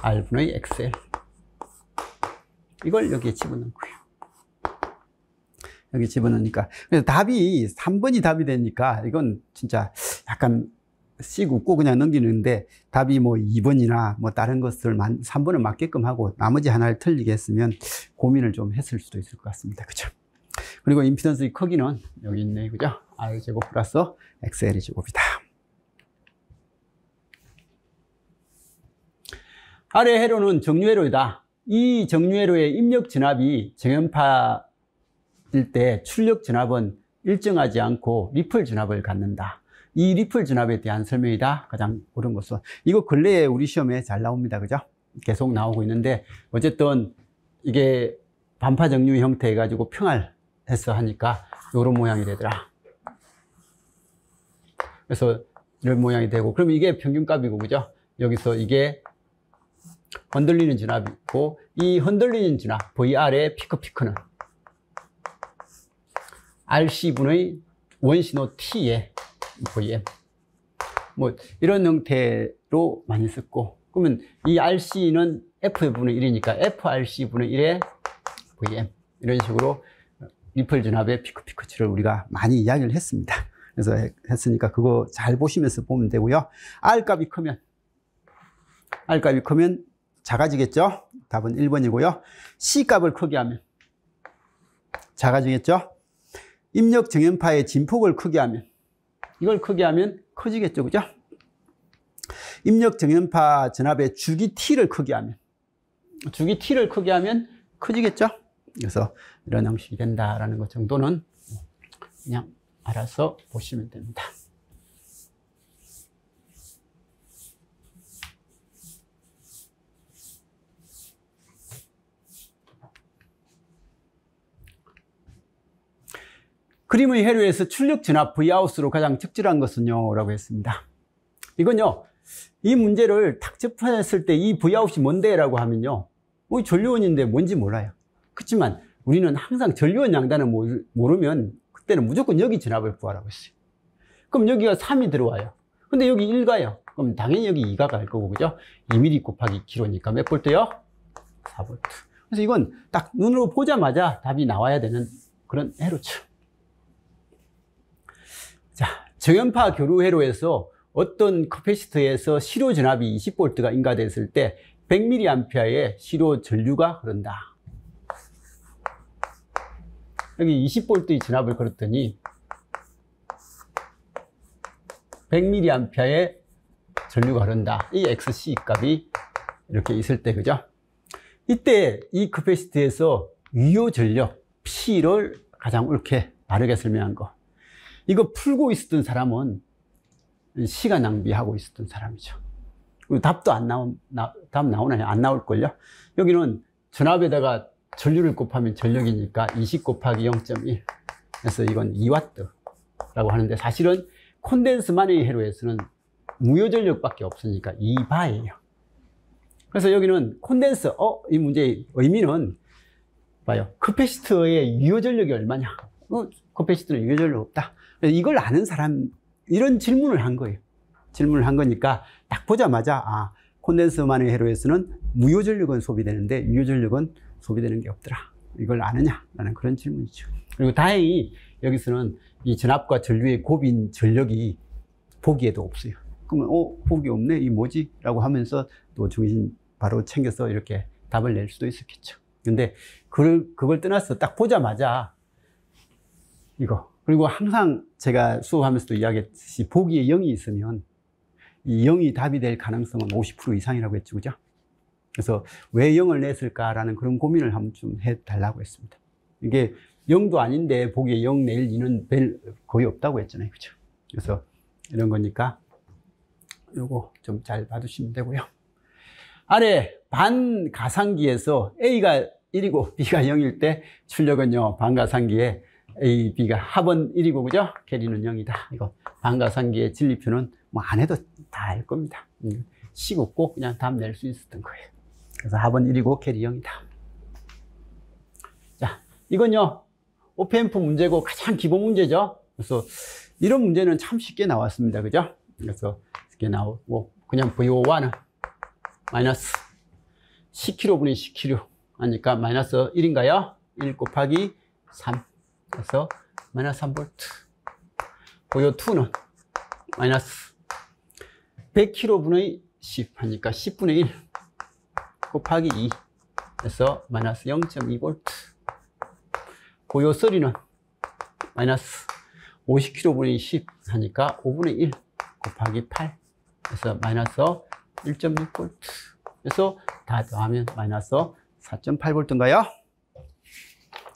R분의 XL. 이걸 여기에 집어넣은 거예요. 여기 집어넣으니까. 그래서 답이 3번이 답이 되니까 이건 진짜 약간 씩 웃고 그냥 넘기는데, 답이 뭐 2번이나 뭐 다른 것을 3번을 맞게끔 하고 나머지 하나를 틀리게 했으면 고민을 좀 했을 수도 있을 것 같습니다. 그죠? 그리고 임피던스의 크기는 여기 있네. 그죠? R제곱 플러스 XL의 제곱이다. 아래 회로는 정류회로이다. 이 정류회로의 입력 진압이 정연파일 때 출력 진압은 일정하지 않고 리플 진압을 갖는다. 이 리플 진압에 대한 설명이다. 가장 옳은 것은. 이거 근래에 우리 시험에 잘 나옵니다. 그죠? 계속 나오고 있는데, 어쨌든 이게 반파 정류 형태 해가지고 평할해서 하니까 이런 모양이 되더라. 그래서 이런 모양이 되고, 그러면 이게 평균값이고, 그죠? 여기서 이게 흔들리는 진압이 있고, 이 흔들리는 진압 VR의 피크는 RC분의 원신호 T의 VM. 뭐, 이런 형태로 많이 썼고, 그러면 이 RC는 F분의 1이니까 FRC분의 1의 VM. 이런 식으로 리플 진압의 피크치를 우리가 많이 이야기를 했습니다. 그래서 했으니까 그거 잘 보시면서 보면 되고요. R값이 크면 작아지겠죠? 답은 1번이고요. C값을 크게 하면 작아지겠죠? 입력 정연파의 진폭을 크게 하면, 이걸 크게 하면 커지겠죠? 그죠? 입력 정연파 전압의 주기 T를 크게 하면, 주기 T를 크게 하면 커지겠죠? 그래서 이런 형식이 된다라는 것 정도는 그냥 알아서 보시면 됩니다. 그림의 회로에서 출력 진압 Vout으로 가장 적절한 것은요? 라고 했습니다. 이건요, 이 문제를 딱 접했을 때 이 Vout이 뭔데? 라고 하면요, 전류원인데 뭔지 몰라요. 그렇지만 우리는 항상 전류원 양단을 모르면 그때는 무조건 여기 진압을 구하라고 했어요. 그럼 여기가 3이 들어와요. 근데 여기 1 가요. 그럼 당연히 여기 2가 갈 거고, 그죠? 2mm 곱하기 k로니까 몇 볼트요? 4볼트. 그래서 이건 딱 눈으로 보자마자 답이 나와야 되는 그런 회로죠. 자, 정연파 교류 회로에서 어떤 캐패시터에서 시료 전압이 20V가 인가됐을 때 100mA의 시료 전류가 흐른다. 여기 20V의 전압을 걸었더니 100mA의 전류가 흐른다. 이 XC 값이 이렇게 있을 때, 그죠? 이때 이 캐패시터에서 유효 전력 P를 가장 옳게 바르게 설명한 거. 이거 풀고 있었던 사람은 시간 낭비하고 있었던 사람이죠. 답도 답 나오나요? 안 나올걸요? 여기는 전압에다가 전류를 곱하면 전력이니까 20 곱하기 0.1. 그래서 이건 2W라고 하는데, 사실은 콘덴스만의 회로에서는 무효 전력밖에 없으니까 2바예요. 그래서 여기는 콘덴서, 이 문제의 의미는 봐요. 캐패시터의 유효 전력이 얼마냐? 캐패시터는 유효 전력 없다. 이걸 아는 사람, 이런 질문을 한 거예요. 질문을 한 거니까 딱 보자마자, 콘덴서만의 회로에서는 무효 전력은 소비되는데 유효 전력은 소비되는 게 없더라. 이걸 아느냐? 라는 그런 질문이죠. 그리고 다행히 여기서는 이 전압과 전류의 곱인 전력이 보기에도 없어요. 그러면, 보기 없네? 이 뭐지? 라고 하면서 또 정신 바로 챙겨서 이렇게 답을 낼 수도 있었겠죠. 근데 그걸 떠나서 딱 보자마자 이거. 그리고 항상 제가 수업하면서도 이야기했듯이 보기에 0이 있으면 이 0이 답이 될 가능성은 50% 이상이라고 했죠. 그죠? 그래서 왜 0을 냈을까라는 그런 고민을 한번 좀 해달라고 했습니다. 이게 0도 아닌데 보기에 0 낼 리는 거의 없다고 했잖아요. 그죠? 그래서 이런 거니까 요거 좀 잘 봐두시면 되고요. 아래 반가상기에서 A가 1이고 B가 0일 때 출력은요, 반가상기에 A, B가 합은 1이고, 그죠? 캐리는 0이다. 이거 반가상기의 진리표는 뭐 안 해도 다 알 겁니다. 식 없고 그냥 답 낼 수 있었던 거예요. 그래서 합은 1이고 캐리 0이다. 자, 이건요, 오펜프 문제고 가장 기본 문제죠. 그래서 이런 문제는 참 쉽게 나왔습니다. 그죠? 그래서 쉽게 나오고, 그냥 V5와는 마이너스 10kg분의 10kg 하니까 마이너스 1인가요? 1 곱하기 3. 그래서 마이너스 3V. V2는 마이너스 100kg분의 10 하니까 10분의 1 곱하기 2. 그래서 마이너스 0.2V. V3는 마이너스 50kg분의 10 하니까 5분의 1 곱하기 8. 그래서 마이너스 1.6V. 그래서 다 더하면 마이너스 4.8V인가요?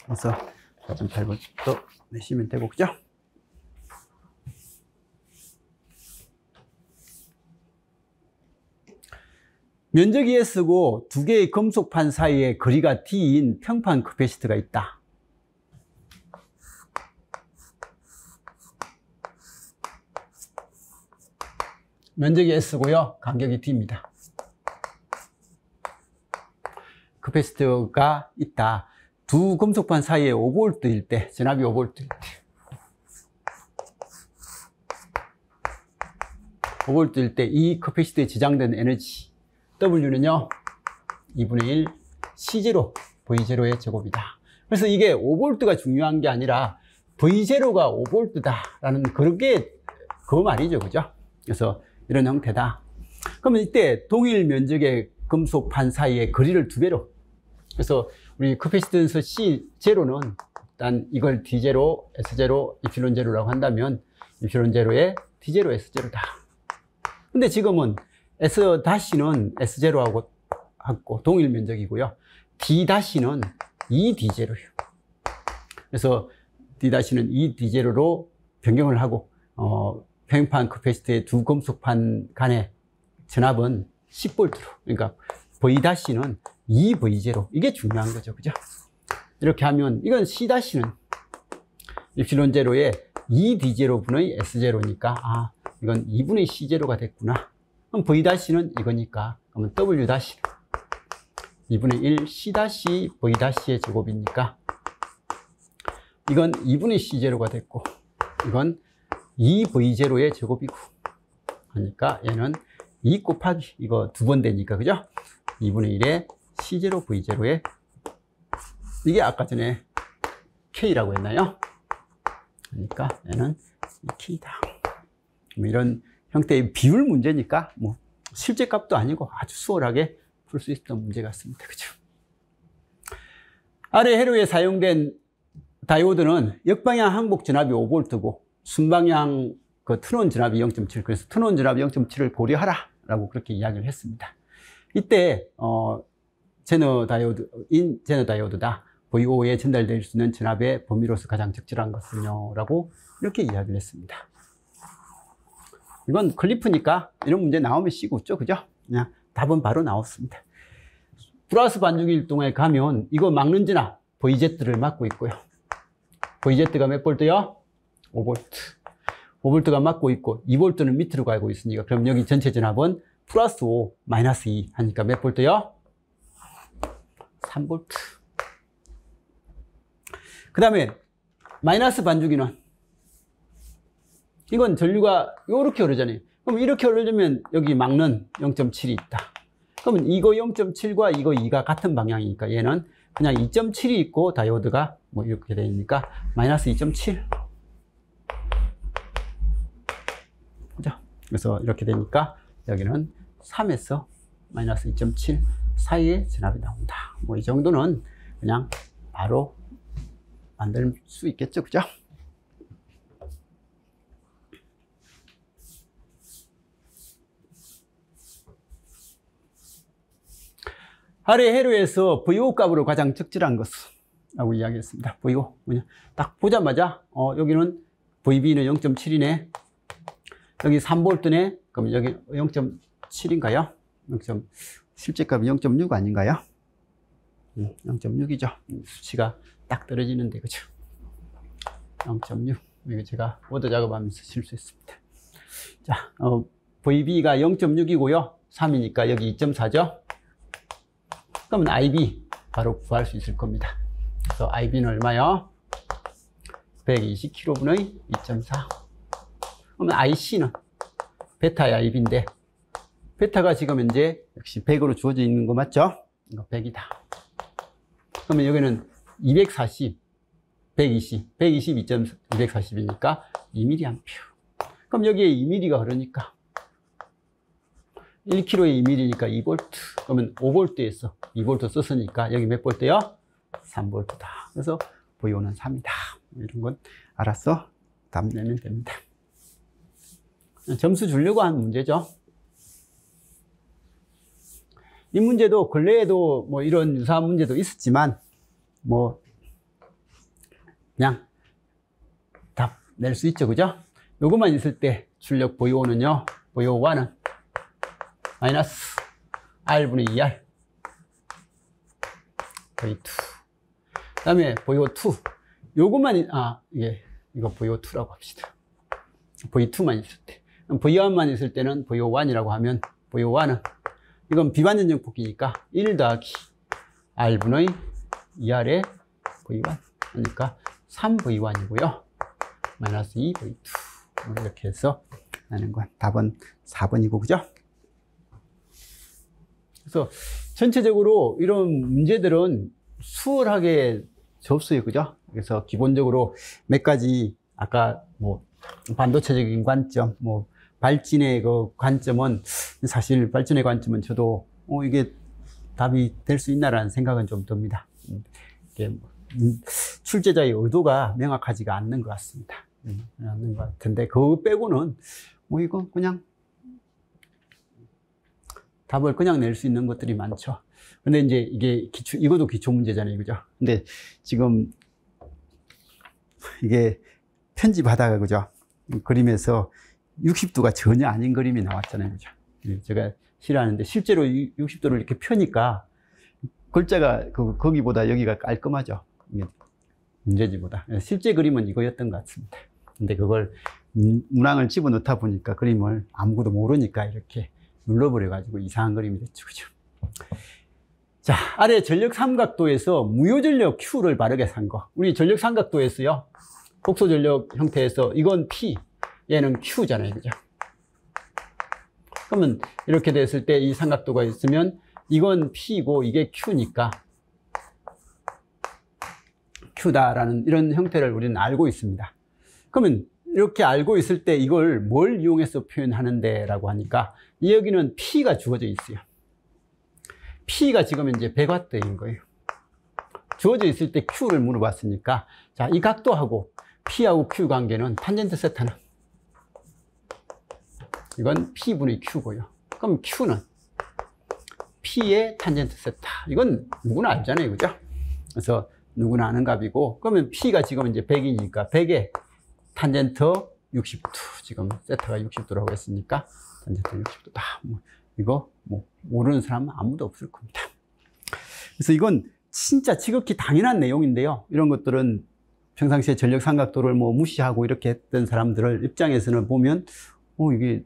그래서 4.8V도 내시면 되고, 그죠? 면적이 S고 두 개의 금속판 사이에 거리가 D인 평판 커패시티가 있다. 면적이 S고요. 간격이 D입니다. 커패시티가 있다. 두 금속판 사이에 5V일 때, 전압이 5V일 때. 5V일 때 이 커패시티에 지장된 에너지 W는요 2분의 1 C0 V0의 제곱이다. 그래서 이게 5V가 중요한 게 아니라 V0가 5V다 라는 그게 그 말이죠. 그죠? 그래서 이런 형태다. 그러면 이때 동일 면적의 금속판 사이의 거리를 2배로, 그래서 우리 커패시턴스 C0는 일단 이걸 D0, S0, 이필론 제로라고 한다면 이필론 제로의 D0, S0다. 근데 지금은 S-는 S0하고 동일 면적이고요. D-는 2D0예요. 그래서 D-는 2D0로 변경을 하고, 평판 커패시티의 두 금속판 간의 전압은 10V로. 그러니까 V-는 2V0. 이게 중요한 거죠. 그죠? 이렇게 하면 이건 C-는 이필론 제로의 2D0분의 S0니까, 아, 이건 2분의 C0가 됐구나. 그럼 V-는 이거니까, 그러면 W-는 2분의 1 C-V-의 제곱이니까, 이건 2분의 C0가 됐고, 이건 2V0의 제곱이고, 하니까 얘는 2 곱하기, 이거 2번 되니까, 그죠? 2분의 1의 C0, V0의, 이게 아까 전에 K라고 했나요? 그러니까 얘는 K다. 이런 형태의 비율 문제니까 뭐 실제 값도 아니고 아주 수월하게 풀 수 있었던 문제 같습니다. 그죠? 아래 회로에 사용된 다이오드는 역방향 항복 전압이 5V고 순방향 그 트론 전압이 0.7. 그래서 트론 전압 0.7을 고려하라 라고 그렇게 이야기를 했습니다. 이때 제너 다이오드다. V5에 전달될 수 있는 전압의 범위로서 가장 적절한 것은요 라고 이렇게 이야기를 했습니다. 이건 클리프니까 이런 문제 나오면 쉬고 있죠. 그죠? 그냥 답은 바로 나왔습니다. 플러스 반죽일 동에 가면 이거 막는 전압 VZ를 막고 있고요. VZ가 몇 볼트요? 5V. 5V가 막고 있고 2V는 밑으로 가고 있으니까 그럼 여기 전체 전압은 플러스 5 마이너스 2 하니까 몇 볼트요? 3V. 그 다음에 마이너스 반죽이는 이건 전류가 이렇게 흐르잖아요. 그럼 이렇게 흐르면 여기 막는 0.7이 있다. 그러면 이거 0.7과 이거 2가 같은 방향이니까 얘는 그냥 2.7이 있고 다이오드가 뭐 이렇게 되니까 마이너스 2.7. 그죠? 그래서 이렇게 되니까 여기는 3에서 마이너스 2.7 사이에 전압이 나온다. 뭐 이 정도는 그냥 바로 만들 수 있겠죠. 그죠? 아래 회로에서 V5 값으로 가장 적절한 것은 라고 이야기했습니다. V5 뭐냐? 딱 보자마자 여기는 VB는 0.7이네. 여기 3V네. 그럼 여기 0.7인가요? 실제 값이 0.6 아닌가요? 0.6이죠. 수치가 딱 떨어지는데, 그죠? 0.6. 이거 제가 워드 작업하면서 실수했습니다. 자, VB가 0.6이고요. 3이니까 여기 2.4죠? 그러면 IB 바로 구할 수 있을 겁니다. 그래서 IB는 얼마요? 120kV의 2.4. 그러면 IC는 베타의 IB인데, 베타가 지금 현재 역시 100으로 주어져 있는 거 맞죠? 이거 100이다. 그러면 여기는 240, 120, 240이니까 2mA. 그럼 여기에 2mm가 흐르니까 1kg에 2mm니까 2V. 그러면 5V에서 2V 썼으니까 여기 몇 V요? 3V다. 그래서 V오는 3이다. 이런 건 알아서 답 내면 됩니다. 점수 주려고 한 문제죠. 이 문제도 근래에도 뭐 이런 유사한 문제도 있었지만 뭐 그냥 답 낼 수 있죠, 그죠? 요것만 있을 때 출력 V오는요, V오1은 마이너스 R분의 2R V2. 그 다음에 V오2 요것만 이거 V오2라고 합시다. V2만 있을 때, V1만 있을 때는 V오1이라고 하면 V오1은 이건 비반전적 폭이니까 1 더하기 R분의 2R의 V1 그러니까 3V1이고요 마이너스 2V2 이렇게 해서 하는 건 답은 4번이고, 그죠? 그래서 전체적으로 이런 문제들은 수월하게 접수요, 그죠? 그래서 기본적으로 몇 가지 아까 뭐 반도체적인 관점, 뭐 발진의 그 관점은 사실 발진의 관점은 저도 이게 답이 될 수 있나라는 생각은 좀 듭니다. 이게 출제자의 의도가 명확하지가 않는 것 같습니다. 않는 것 같은데 그거 빼고는 뭐 이거 그냥 답을 그냥 낼 수 있는 것들이 많죠. 근데 이제 이게 이것도 기초 문제잖아요, 그죠? 근데 지금 이게 편집하다가, 그죠? 그림에서 60도가 전혀 아닌 그림이 나왔잖아요, 그죠? 제가 싫어하는데 실제로 60도를 이렇게 펴니까 글자가 거기보다 여기가 깔끔하죠. 문제지보다. 실제 그림은 이거였던 것 같습니다. 근데 그걸 문항을 집어넣다 보니까 그림을 아무것도 모르니까 이렇게 눌러버려가지고 이상한 그림이 됐죠, 그죠? 자, 아래 전력 삼각도에서 무효전력 Q를 바르게 산 거. 우리 전력 삼각도에서요, 복소 전력 형태에서 이건 P, 얘는 Q잖아요, 그죠? 그러면 이렇게 됐을 때 이 삼각도가 있으면 이건 P고 이게 Q니까 Q다라는 이런 형태를 우리는 알고 있습니다. 그러면 이렇게 알고 있을 때 이걸 뭘 이용해서 표현하는데 라고 하니까 여기는 P가 주어져 있어요. P가 지금 이제 100W인 거예요. 주어져 있을 때 Q를 물어봤으니까, 자, 이 각도하고 P하고 Q 관계는 탄젠트 세타는 이건 P분의 Q고요. 그럼 Q는 P의 탄젠트 세타. 이건 누구나 알잖아요, 그죠? 그래서 누구나 아는 값이고, 그러면 P가 지금 이제 100이니까 100에 탄젠트 60도. 지금 세타가 60도라고 했으니까 탄젠트 60도다. 이거 모르는 사람은 아무도 없을 겁니다. 그래서 이건 진짜 지극히 당연한 내용인데요. 이런 것들은 평상시에 전력 삼각도를 무시하고 이렇게 했던 사람들을 입장에서는 보면 이게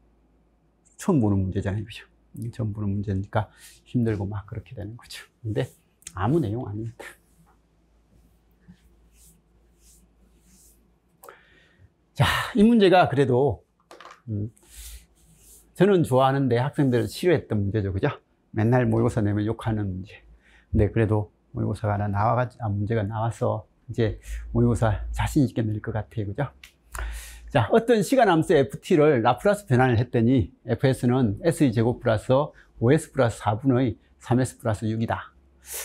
처음 보는 문제잖아요, 그죠? 처음 보는 문제니까 힘들고 막 그렇게 되는 거죠. 근데 아무 내용 아닙니다. 자, 이 문제가 그래도 저는 좋아하는데 학생들은 싫어했던 문제죠, 그죠? 맨날 모의고사 내면 욕하는 문제. 근데 그래도 모의고사가 문제가 나와서 이제 모의고사 자신 있게 낼 것 같아요, 그죠? 자, 어떤 시간함수 ft를 라플라스 변환을 했더니 fs는 s의 제곱 플러스 5s 플러스 4분의 3s 플러스 6이다.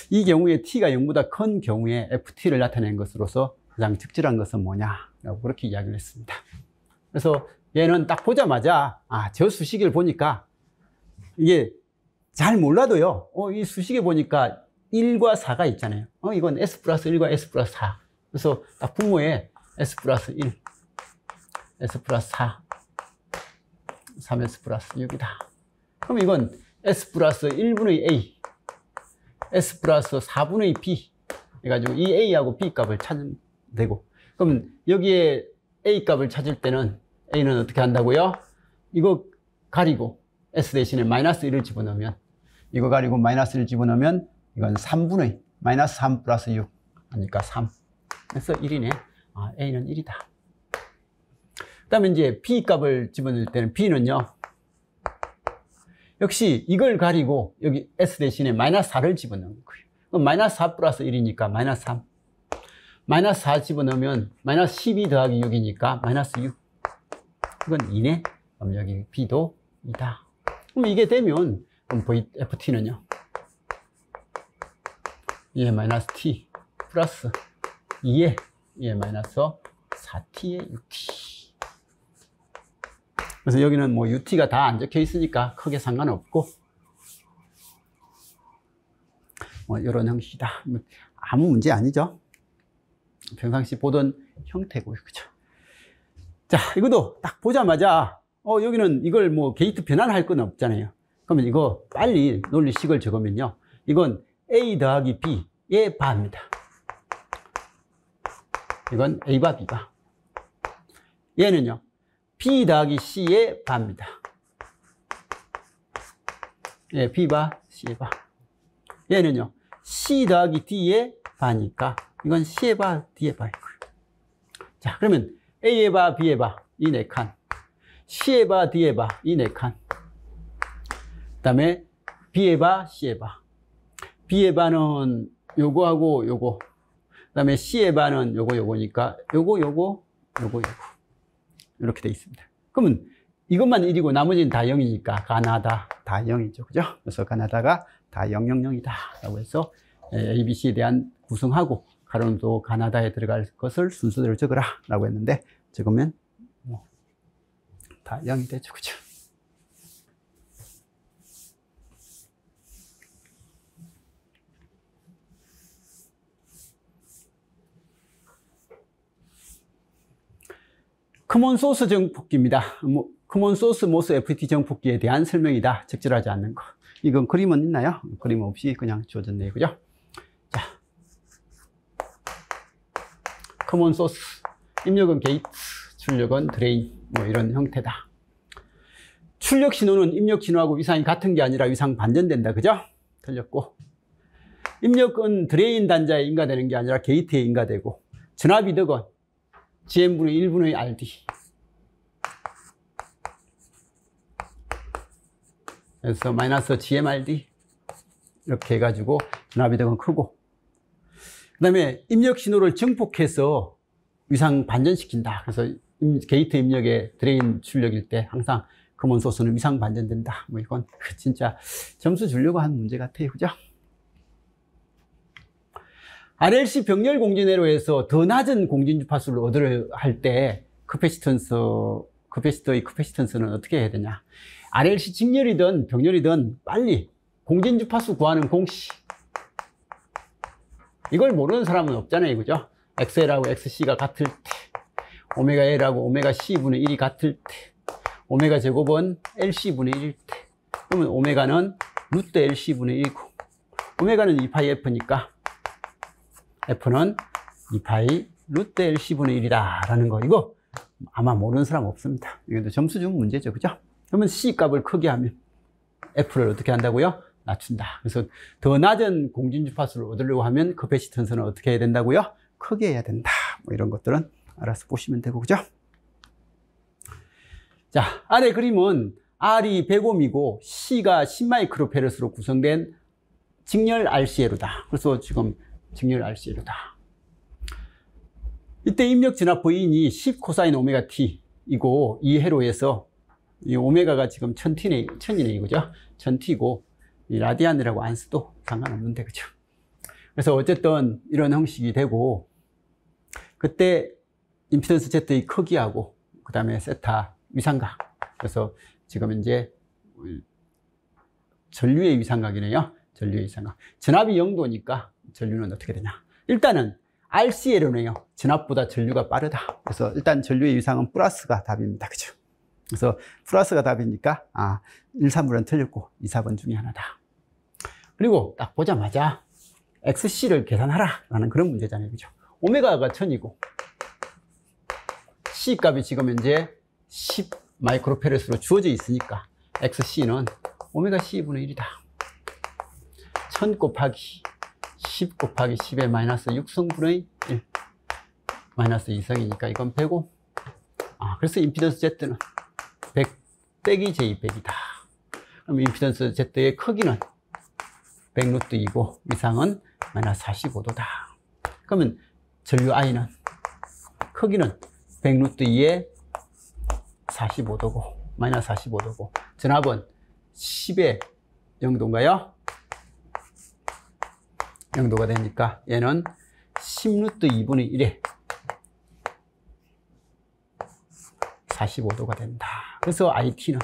이 경우에 t가 0보다 큰 경우에 ft를 나타낸 것으로서 가장 적절한 것은 뭐냐라고 그렇게 이야기를 했습니다. 그래서 얘는 딱 보자마자 저 수식을 보니까 이게 잘 몰라도요, 이 수식에 보니까 1과 4가 있잖아요. 이건 s 플러스 1과 s 플러스 4. 그래서 딱 분모에 s 플러스 1, s 플러스 4, 3s 플러스 6이다. 그럼 이건 s 플러스 1분의 a, s 플러스 4분의 b 해가지고 이 a하고 b 값을 찾으면 되고, 그럼 여기에 a 값을 찾을 때는 a는 어떻게 한다고요? 이거 가리고 s 대신에 마이너스 1을 집어넣으면, 이거 가리고 마이너스 1을 집어넣으면 이건 3분의 마이너스 3 플러스 6 하니까 3. 그래서 1이네. A는 1이다. 그 다음에 이제 B 값을 집어넣을 때는 B는요, 역시 이걸 가리고 여기 S 대신에 마이너스 4를 집어넣는 거예요. 그럼 마이너스 4 플러스 1이니까 마이너스 3. 마이너스 4 집어넣으면 마이너스 12 더하기 6이니까 마이너스 6. 이건 2네. 그럼 여기 B도 2다. 그럼 이게 되면 그럼 FT는요, 2의 마이너스 T 플러스 2의 마이너스 4T의 6T. 그래서 여기는 뭐 UT가 다 안 적혀 있으니까 크게 상관없고, 뭐 이런 형식이다. 아무 문제 아니죠. 평상시 보던 형태고요. 그죠? 자, 이것도 딱 보자마자, 여기는 이걸 뭐 게이트 변환할 건 없잖아요. 그러면 이거 빨리 논리식을 적으면요, 이건 A 더하기 B의 바입니다. 이건 A바 B바. 얘는요, B 더하기 C의 바입니다. 예, B바 C의 바. 얘는요, C 더하기 D의 바니까 이건 C의 바, D의 바일 거예요. 자, 그러면 A의 바, B의 바, 이 4칸. C의 바, D의 바, 이 4칸. 그 다음에 B의 바, C의 바. B의 바는 요거하고 요거. 그 다음에 C의 바는 요거니까 요거. 이렇게 돼 있습니다. 그러면 이것만 1이고 나머지는 다 0이니까 가나다 다 0이죠. 그죠? 그래서 가나다가 다 000이다. 라고 해서 ABC에 대한 구성하고 가로도 가나다에 들어갈 것을 순서대로 적어라. 라고 했는데 적으면 다 0이 되죠. 그죠? 커먼 소스 정폭기입니다. 커먼 소스 모스 FT 정폭기에 대한 설명이다. 적절하지 않는 거. 이건 그림은 있나요? 그림 없이 그냥 주어졌네요. 그죠? 자, 커먼 소스. 입력은 게이트, 출력은 드레인. 뭐 이런 형태다. 출력 신호는 입력 신호하고 위상이 같은 게 아니라 위상 반전된다. 그죠? 틀렸고. 입력은 드레인 단자에 인가되는 게 아니라 게이트에 인가되고. 전압이득은 GM분의 1분의 RD. 그래서 마이너스 GMRD. 이렇게 해가지고 전압이득은 크고. 그 다음에 입력 신호를 증폭해서 위상 반전시킨다. 그래서 게이트 입력의 드레인 출력일 때 항상 커먼 소스는 위상 반전된다. 뭐 이건 진짜 점수 주려고 하는 문제 같아요. 그죠? RLC 병렬 공진회로에서 더 낮은 공진 주파수를 얻으려 할 때 커패시터의 커패시턴스는 어떻게 해야 되냐? RLC 직렬이든 병렬이든 빨리 공진 주파수 구하는 공식. 이걸 모르는 사람은 없잖아요. 그죠? XL하고 XC가 같을 때, 오메가 L하고 오메가 C분의 1이 같을 때, 오메가 제곱은 LC분의 1일 때, 그러면 오메가는 루트 LC분의 1이고, 오메가는 2파이 F니까 F는 2파이 루트 LC분의 1이다 라는 거. 이거 아마 모르는 사람 없습니다. 이것도 점수 준 문제죠. 그죠? 그러면 C 값을 크게 하면 F를 어떻게 한다고요? 낮춘다. 그래서 더 낮은 공진 주파수를 얻으려고 하면 커패시턴스는 어떻게 해야 된다고요? 크게 해야 된다. 뭐 이런 것들은 알아서 보시면 되고. 그죠? 자, 아래 그림은 R이 100옴이고 C가 10마이크로페르스로 구성된 직렬 RCL로다. 그래서 지금 직렬 RCL로다. 이때 입력 진압 V인이 10 코사인 오메가 T이고 이 회로에서 이 오메가가 지금 1000이네, 그죠? 1000T고 이 라디안이라고 안 써도 상관없는데, 그죠? 그래서 어쨌든 이런 형식이 되고, 그때 임피던스 Z의 크기하고 그 다음에 세타 위상각. 그래서 지금 이제 전류의 위상각이네요. 전류의 위상각. 전압이 0도니까 전류는 어떻게 되냐? 일단은 RCL이네요. 전압보다 전류가 빠르다. 그래서 일단 전류의 위상은 플러스가 답입니다. 그죠? 그래서 플러스가 답이니까 1, 3번은 틀렸고 2, 4번 중에 하나다. 그리고 딱 보자마자 XC를 계산하라 라는 그런 문제잖아요. 그죠? 오메가가 1000이고 C 값이 지금 현재 10 마이크로페르스로 주어져 있으니까 XC는 오메가 C분의 1이다. 1000 곱하기 10 곱하기 10의 마이너스 6성분의 1. 마이너스 2성이니까 이건 105. 그래서 임피던스 Z는 100 빼기 J100이다. 그럼 임피던스 Z의 크기는 100루트2고 위상은 마이너스 45도다. 그러면 전류 I는 크기는 100루트2에 45도고 마이너스 45도고 전압은 10의 0도인가요? 0도가 되니까 얘는 10루트2분의 1에 45도가 된다. 그래서 IT는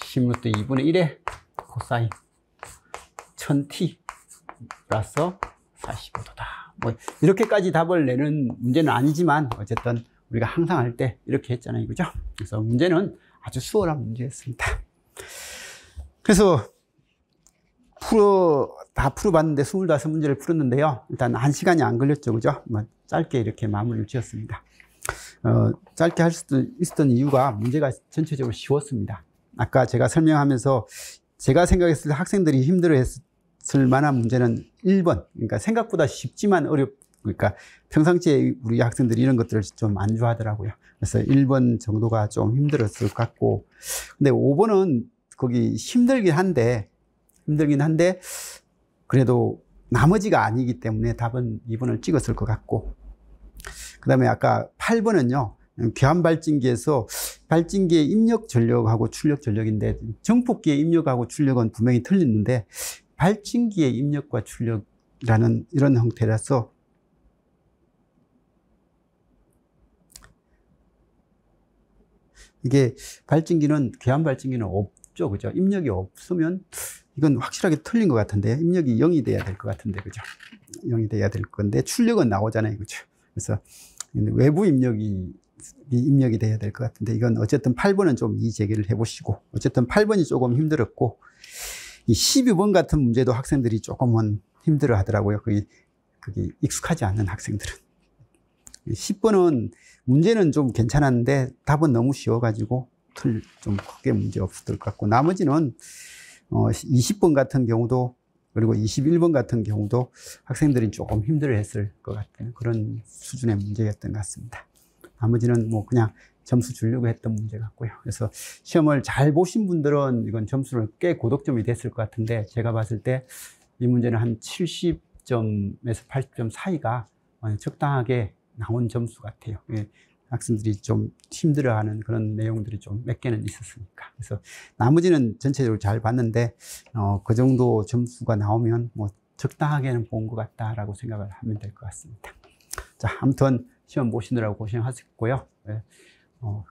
10루트2분의 1에 코사인 1000t 플러스 45도다. 뭐 이렇게까지 답을 내는 문제는 아니지만 어쨌든 우리가 항상 할 때 이렇게 했잖아요. 그죠? 그래서 문제는 아주 수월한 문제였습니다. 그래서 다 풀어봤는데 25문제를 풀었는데요. 일단 1시간이 안 걸렸죠. 그죠? 뭐 짧게 이렇게 마무리를 지었습니다. 짧게 할 수도 있었던 이유가 문제가 전체적으로 쉬웠습니다. 아까 제가 설명하면서 제가 생각했을 때 학생들이 힘들어했을 만한 문제는 1번. 그러니까 생각보다 쉽지만 그러니까 평상시에 우리 학생들이 이런 것들을 좀 안 좋아하더라고요. 그래서 1번 정도가 좀 힘들었을 것 같고. 근데 5번은 거기 힘들긴 한데 그래도 나머지가 아니기 때문에 답은 2번을 찍었을 것 같고. 그 다음에 아까 8번은요, 교환발진기에서 발진기의 입력 전력하고 출력 전력인데, 정폭기의 입력하고 출력은 분명히 틀리는데, 발진기의 입력과 출력이라는 이런 형태라서, 이게 교환발진기는 없죠. 그죠? 입력이 없으면, 이건 확실하게 틀린 것 같은데, 입력이 0이 돼야 될 것 같은데, 그죠? 0이 돼야 될 건데, 출력은 나오잖아요. 그죠? 그래서, 외부 입력이 돼야 될 것 같은데, 이건 어쨌든 8번은 좀 이의제기를 해보시고, 어쨌든 8번이 조금 힘들었고, 이 12번 같은 문제도 학생들이 조금은 힘들어 하더라고요. 그게 익숙하지 않는 학생들은. 10번은 문제는 좀 괜찮았는데, 답은 너무 쉬워가지고, 좀 크게 문제 없었을 것 같고, 나머지는 20번 같은 경우도, 그리고 21번 같은 경우도 학생들이 조금 힘들어 했을 것 같은 그런 수준의 문제였던 것 같습니다. 나머지는 뭐 그냥 점수 주려고 했던 문제 같고요. 그래서 시험을 잘 보신 분들은 이건 점수를 꽤 고득점이 됐을 것 같은데, 제가 봤을 때 이 문제는 한 70점에서 80점 사이가 적당하게 나온 점수 같아요. 학생들이 좀 힘들어하는 그런 내용들이 좀 몇 개는 있었으니까. 그래서 나머지는 전체적으로 잘 봤는데, 그 정도 점수가 나오면 뭐 적당하게는 본 것 같다라고 생각을 하면 될 것 같습니다. 자, 아무튼 시험 보시느라고 고생하셨고요.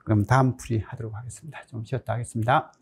그럼 다음 풀이 하도록 하겠습니다. 좀 쉬었다 하겠습니다.